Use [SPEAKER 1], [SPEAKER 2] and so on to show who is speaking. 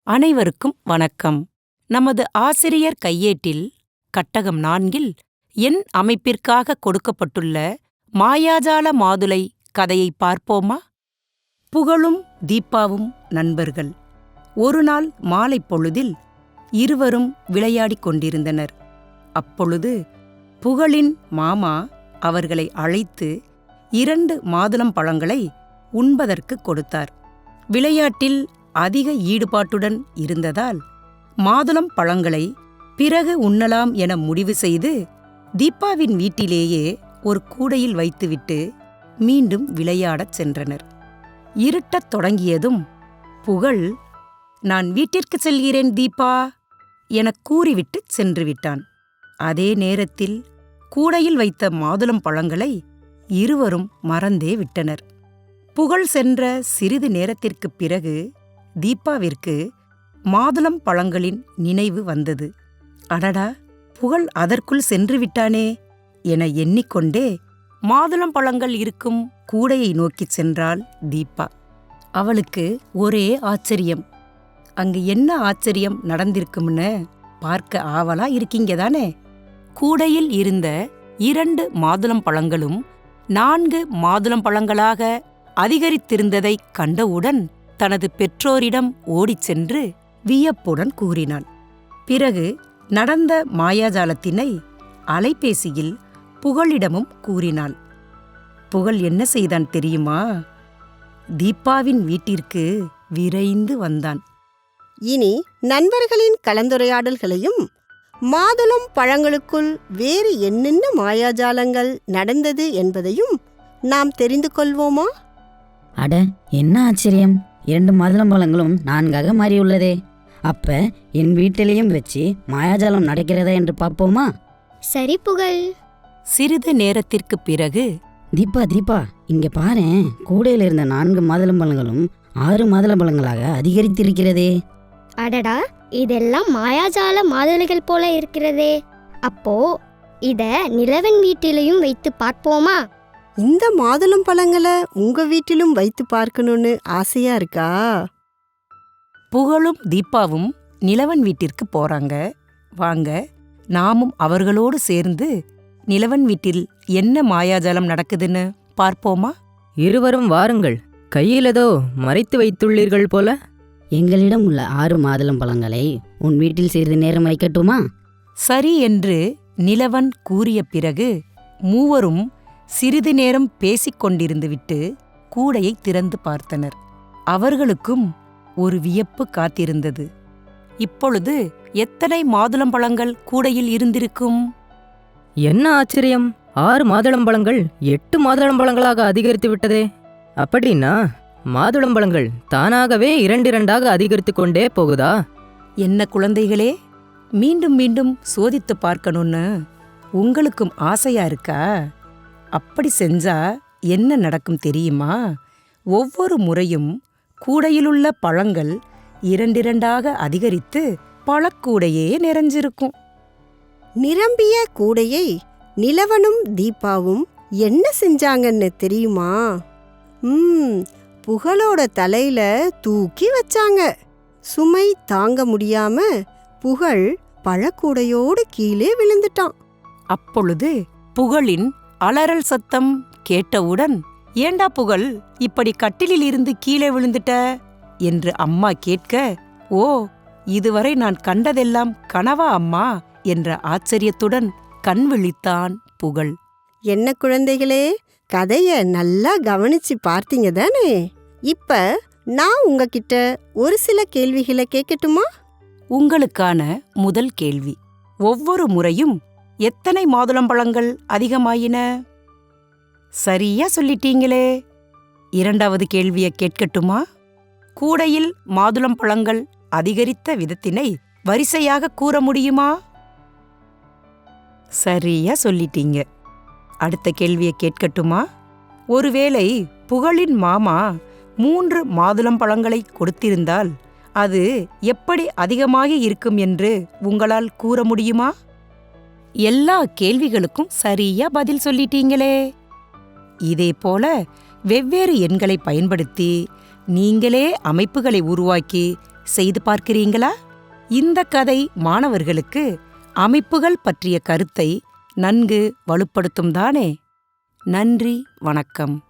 [SPEAKER 1] அனைவருக்கும் வணக்கம். நமது ஆசிரியர் கையேட்டில் கட்டகம் 4இல் எண் அமைப்பிற்காக கொடுக்கப்பட்டுள்ள மாயாஜால மாதுளை கதையை பார்ப்போமா? புகழும் தீபாவும் நண்பர்கள். ஒருநாள் மாலைப் பொழுதில் இருவரும் விளையாடிக் கொண்டிருந்தனர். அப்பொழுது புகழின் மாமா அவர்களை அழைத்து 2 மாதுளம் பழங்களை உண்பதற்குக் கொடுத்தார். விளையாட்டில் அதிக ஈடுபாட்டுடன் இருந்ததால் மாதுளம் பழங்களை பிறகு உண்ணலாம் என முடிவு செய்து தீபாவின் வீட்டிலேயே ஒரு கூடையில் வைத்துவிட்டு மீண்டும் விளையாடச் சென்றனர். இருட்டத் தொடங்கியதும் புகழ், "நான் வீட்டிற்கு செல்கிறேன் தீபா" எனக் கூறிவிட்டு சென்று விட்டான். அதே நேரத்தில் கூடையில் வைத்த மாதுளம் பழங்களை இருவரும் மறந்தே விட்டனர். புகழ் சென்ற சிறிது நேரத்திற்குப் பிறகு தீபாவிற்கு மாதுளம் பழங்களின் நினைவு வந்தது. அடடா, புகழ் அதற்குள் சென்று விட்டானே என எண்ணிக்கொண்டே மாதுளம் பழங்கள் இருக்கும் கூடையை நோக்கிச் சென்றாள் தீபா. அவளுக்கு ஒரே ஆச்சரியம். அங்கு என்ன ஆச்சரியம் நடந்திருக்கும்னு பார்க்க ஆவலா இருக்கீங்க தானே? கூடையில் இருந்த 2 மாதுளம் பழங்களும் 4 மாதுளம் பழங்களாக அதிகரித்திருந்ததைக் கண்டவுடன் தனது பெற்றோரிடம் ஓடிச் சென்று வியப்புடன் கூறினாள். பிறகு நடந்த மாயாஜாலத்தினை அலைபேசியில் புகழிடமும் கூறினாள். புகழ் என்ன செய்தான் தெரியுமா? தீபாவின் வீட்டிற்கு விரைந்து வந்தான்.
[SPEAKER 2] இனி நண்பர்களின் கலந்துரையாடல்களையும் மாதுளம் பழங்களுக்குள் வேறு என்னென்ன மாயாஜாலங்கள் நடந்தது என்பதையும் நாம் தெரிந்து கொள்வோமா?
[SPEAKER 3] அட, என்ன ஆச்சரியம்! 2 மாதுளம் பழங்களும் 4ஆக மாறியுள்ளதே. அப்ப என் வீட்டிலையும் வச்சு மாயாஜாலம் நடக்கிறதா என்று பார்ப்போமா?
[SPEAKER 4] சரி புகழ்.
[SPEAKER 1] சிறிது நேரத்திற்குப் பிறகு,
[SPEAKER 3] தீபா, இங்க பாரேன், கூடையில் இருந்த 4 மாதுளம் பழங்களும் 6 மாதுளம் பழங்களாக அதிகரித்திருக்கிறதே.
[SPEAKER 4] அடடா, இதெல்லாம் மாயாஜால மாதுளைகள் போல இருக்கிறதே. அப்போ இத நிலவன் வீட்டிலையும் வைத்து பார்ப்போமா?
[SPEAKER 2] இந்த மாதுளம் பழங்களை உங்க வீட்டிலும் வைத்து பார்க்கணும்னு ஆசையா இருக்கா?
[SPEAKER 1] புகழும் தீபாவும் நிலவன் வீட்டிற்கு போறாங்க. வாங்க, நாமும் அவர்களோடு சேர்ந்து நிலவன் வீட்டில் என்ன மாயாஜாலம் நடக்குதுன்னு பார்ப்போமா?
[SPEAKER 5] இருவரும் வாருங்கள். கையில் ஏதோ மறைத்து வைத்துள்ளீர்கள் போல.
[SPEAKER 3] எங்களிடம் உள்ள 6 மாதுளம் பழங்களை உன் வீட்டில் சிறிது நேரம் வைக்கட்டுமா?
[SPEAKER 1] சரி என்று நிலவன் கூறிய பிறகு மூவரும் சிறிது நேரம் பேசிக் கொண்டிருந்துவிட்டு கூடையை திறந்து பார்த்தனர். அவர்களுக்கும் ஒரு வியப்பு காத்திருந்தது. இப்பொழுது எத்தனை மாதுளம் பழங்கள் கூடையில் இருந்திருக்கும்?
[SPEAKER 5] என்ன ஆச்சரியம்! 6 மாதுளம்பழங்கள் 8 மாதுளம்பழங்களாக அதிகரித்து விட்டதே. அப்படின்னா மாதுளம்பழங்கள் தானாகவே 2 அதிகரித்து கொண்டே போகுதா?
[SPEAKER 1] என்ன குழந்தைகளே, மீண்டும் மீண்டும் சோதித்து பார்க்கணும்னு உங்களுக்கும் ஆசையா இருக்கா? அப்படி செஞ்சா என்ன நடக்கும் தெரியுமா? ஒவ்வொரு முறையும் கூடையிலுள்ள பழங்கள் 2 அதிகரித்து பழக்கூடையே நிறைஞ்சிருக்கும்.
[SPEAKER 2] நிரம்பிய கூடையை நிலவனும் தீபாவும் என்ன செஞ்சாங்கன்னு தெரியுமா? புகழோட தலையில தூக்கி வச்சாங்க. சுமை தாங்க முடியாம புகழ் பழக்கூடையோடு கீழே விழுந்துட்டான்.
[SPEAKER 1] அப்பொழுது புகழின் அலறல் சத்தம் கேட்டவுடன், "ஏண்டா புகழ், இப்படி கட்டிலில் இருந்து கீழே விழுந்துட்ட?" என்று அம்மா கேட்க, "ஓ, இதுவரை நான் கண்டதெல்லாம் கனவா அம்மா?" என்ற ஆச்சரியத்துடன் கண் விழித்தான் புகழ்.
[SPEAKER 2] என்ன குழந்தைகளே, கதைய நல்லா கவனிச்சு பார்த்தீங்க தானே? இப்ப நான் உங்ககிட்ட ஒரு சில கேள்விகளை கேட்கட்டுமா?
[SPEAKER 1] உங்களுக்கான முதல் கேள்வி: ஒவ்வொரு முறையும் எத்தனை மாதுளம்பழங்கள் அதிகமாயின? சரியா சொல்லிட்டீங்களே. 2வது கேள்வியை கேட்கட்டுமா? கூடையில் மாதுளம் பழங்கள் அதிகரித்த விதத்தினை வரிசையாக கூற முடியுமா? சரியா சொல்லிட்டீங்க. அடுத்த கேள்வியை கேட்கட்டுமா? ஒருவேளை புகழின் மாமா 3 மாதுளம் பழங்களை கொடுத்திருந்தால் அது எப்படி அதிகமாகி இருக்கும் என்று உங்களால் கூற முடியுமா? எல்லா கேள்விகளுக்கும் சரியா பதில் சொல்லிட்டீங்களே. இதேபோல வெவ்வேறு எண்களை பயன்படுத்தி நீங்களே அமைப்புகளை உருவாக்கி செய்து பார்க்கிறீங்களா? இந்த கதை மாணவர்களுக்கு அமைப்புகள் பற்றிய கருத்தை நன்கு வலுப்படுத்தும் தானே? நன்றி, வணக்கம்.